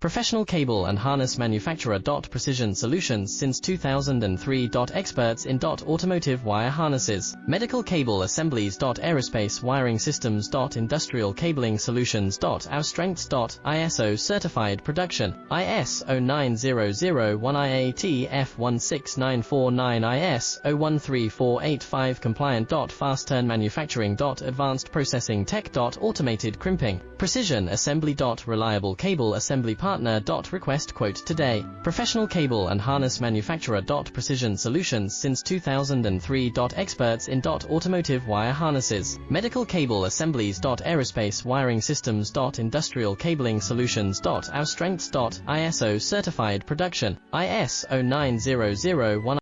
Professional cable and harness manufacturer. Precision solutions since 2003. Experts in automotive wire harnesses, medical cable assemblies. Aerospace wiring systems. Industrial cabling solutions. Our strengths. ISO certified production, ISO 9001 IATF 16949 ISO 13485 compliant. Fast turn manufacturing. Advanced processing tech. Automated crimping, precision assembly. Reliable cable assembly partner. Request quote today. Professional cable and harness manufacturer. Precision solutions since 2003. Experts in automotive wire harnesses, medical cable assemblies. Aerospace wiring systems. Industrial cabling solutions. Our strengths. ISO certified production, ISO 9001